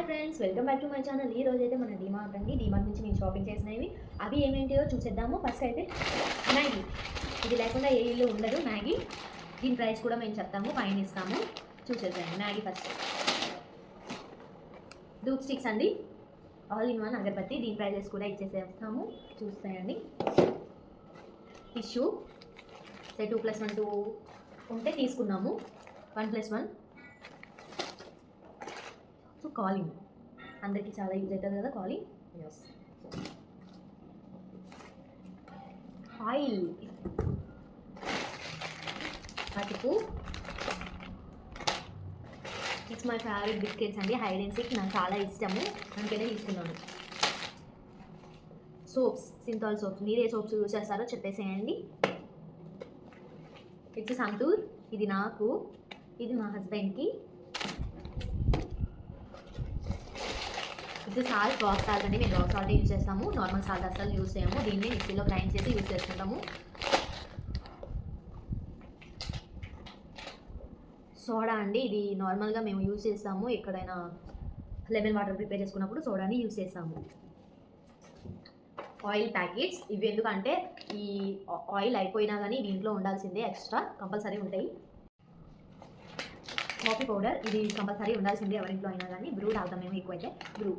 Hi friends, welcome back to my channel. ఈ రోజు అయితే మన డీమార్ట్ అండి. డీమార్ట్ నుంచి నేను షాపింగ్ చేసినవి అవి ఏమేంటియో చూసేద్దాము. ఫస్ట్ అయితే మ్యాగీ. ఇది లేకుండా ఏ ఇల్లు ఉండదు. మ్యాగీ దీని ప్రైస్ కూడా మేము చెప్తాము, పైన ఇస్తాము. చూసేద్దాము. మ్యాగీ ఫస్ట్ ధూప్ స్టిక్స్ అండి, ఆల్ ఇన్ వన్ అగరబత్తి. దీని ప్రైజెస్ కూడా ఇచ్చేసేస్తాము, చూస్తాయండి. టిష్యూ 2+1 2 ఉంటే తీసుకున్నాము. 1+1. సో కాలింగ్ అందరికీ చాలా యూజ్ అవుతుంది కదా కాలింగ్. ఎస్. ఆయిల్, పసుపు. ఇట్స్ మై ఫేవరెట్ బిస్కెట్స్ అండి. హైడ్ అండ్ సీక్ నాకు చాలా ఇష్టము, అందుకనే తీసుకున్నాను. Soaps, Cinthol soaps. మీరు ఏ సోప్స్ యూజ్ చేస్తారో చెప్పేసేయండి. ఇట్స్ సంతూర్. ఇది నాకు, ఇది మా హస్బెండ్కి. ఇది సాల్ట్, రాక్ సాల్ట్ అండి. మేము రాక్ సాల్ట్ యూజ్ చేస్తాము, నార్మల్ సాల్ట్ అసలు యూజ్ చేయము. దీన్ని మిక్సీలో గ్రైండ్ చేసి యూజ్ చేసుకుంటాము. సోడా అండి, ఇది నార్మల్గా మేము యూజ్ చేస్తాము. ఎక్కడైనా లెమన్ వాటర్ ప్రిపేర్ చేసుకున్నప్పుడు సోడాని యూజ్ చేస్తాము. ఆయిల్ ప్యాకెట్స్, ఇవి ఎందుకంటే ఈ ఆయిల్ అయిపోయినా కానీ దీంట్లో ఉండాల్సిందే, ఎక్స్ట్రా కంపల్సరీ ఉంటాయి. కాఫీ పౌడర్, ఇది కంపల్సరీ ఉండాల్సిందే ఎవరింట్లో అయినా కానీ. బ్రూ తాగుతాం మేము ఎక్కువైతే, బ్రూ.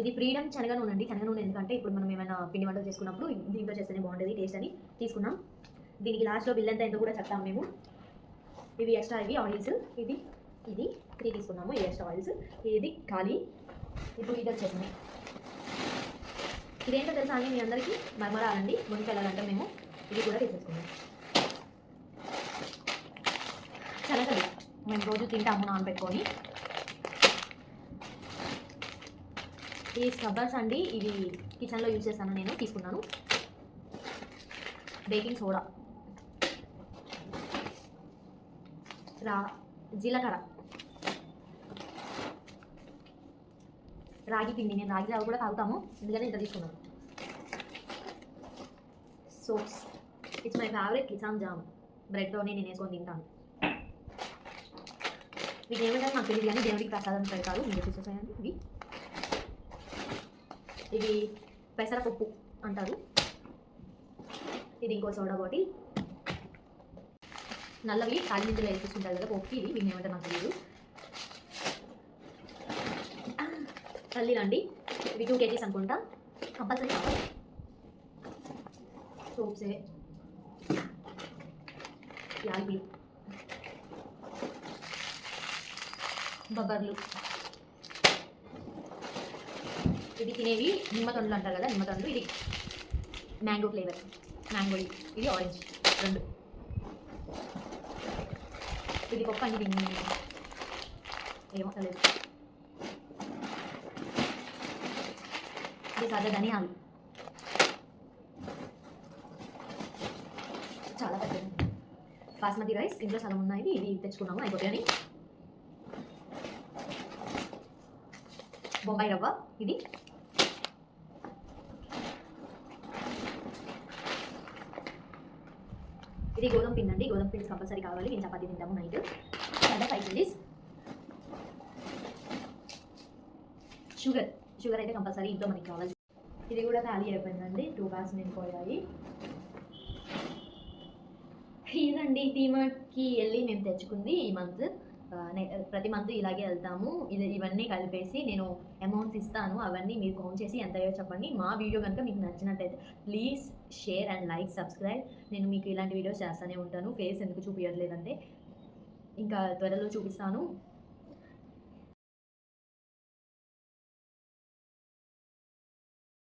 ఇది ఫ్రీడమ్ శనగ నూనె అండి. శనగ నూనె ఎందుకంటే ఇప్పుడు మనం ఏమైనా పిండి వంటలు చేసుకున్నప్పుడు దీంట్లో చేస్తేనే బాగుంటుంది టేస్ట్ అని తీసుకున్నాం. దీనికి లాస్ట్లో బిల్ ఎంతో కూడా చెప్తాము మేము. ఇవి ఎక్స్ట్రా, ఇవి ఆయిల్స్. ఇది 3 తీసుకున్నాము, ఇవి ఎక్స్ట్రా ఆయిల్స్. ఇది ఖాళీ. ఇప్పుడు ఇది వచ్చేసింది. ఇదేంటో తెలుసా అండి మీ అందరికీ? మరమరాలండి, మునికెళ్ళాలంటే మేము ఇది కూడా తీసేసుకున్నాం. శనగలు మేము రోజు తింటాము నానబెట్టుకొని. ఈ స్క్రబ్బర్స్ అండి, ఇవి కిచెన్లో యూజ్ చేస్తాను నేను, తీసుకున్నాను. బేకింగ్ సోడా, జీలకర్ర, రాగి పిండి. నేను రాగి జావ కూడా తాగుతాము, ఎందుకంటే ఇంత తీసుకున్నాను. సోప్స్, it's my favourite Kissan jam. బ్రెడ్లోనే నేను వేసుకొని తింటాను. మీకు ఏమంటారు నాకు తెలియదు కానీ దేవుడికి ప్రసాదం పెడతారు, మీరు చూసేసాయండి. ఇవి పెసరపప్పు అంటారు. ఇది ఇంకో సోడా బాటిల్. నల్లవి కాలి నిందులు వేసుకుంటారు కదా పప్పుకి, ఇవి వీటిని ఏమంటారు నాకు తెలియదు. పల్లీలండి, ఇవి 2 kgs అనుకుంటా, కంపల్సరీ కావాలి. సోప్సే, యాలకులు, బొబ్బర్లు. ఇది తినేవి నిమ్మతొండలు అంటారు కదా, నిమ్మతొండలు. ఇది మ్యాంగో ఫ్లేవర్, మ్యాంగో. ఇది ఆరెంజ్, 2. ఇది పప్పు అండి, దీన్ని ఏమో తెలియదు. ఇది సాదా ధనియాలు, చాలా పెద్దది. బాస్మతి రైస్, ఇంట్లో సగం ఉన్నాయి, ఇది తెచ్చుకున్నాము అయిపోతాయని. బొంబాయి రవ్వ, ఇది. ఇది గోధుమ పిండి అండి, గోధుమ పిండి కంపల్సరీ కావాలి, నేను చపాతీ తింటాము నైట్. 5 kgs. షుగర్ అయితే కంపల్సరీ ఇంట్లో మనకి కావాలి. ఇది కూడా ఖాళీ అయిపోయిందండి, 2 బాక్స్ నిండిపోయాయి. ఇదండి డీమార్ట్కి వెళ్ళి మేము తెచ్చుకుంది ఈ మంత్. ప్రతి మంత్ ఇలాగే వెళ్తాము. ఇవన్నీ కలిపేసి నేను అమౌంట్స్ ఇస్తాను, అవన్నీ మీరు కౌంట్ చేసి ఎంత అయ్యో చెప్పండి. మా వీడియో కనుక మీకు నచ్చినట్టయితే please share and like, subscribe. నేను మీకు ఇలాంటి వీడియోస్ చేస్తూనే ఉంటాను. ఫేస్ ఎందుకు చూపించట్లేదంటే ఇంకా త్వరలో చూపిస్తాను.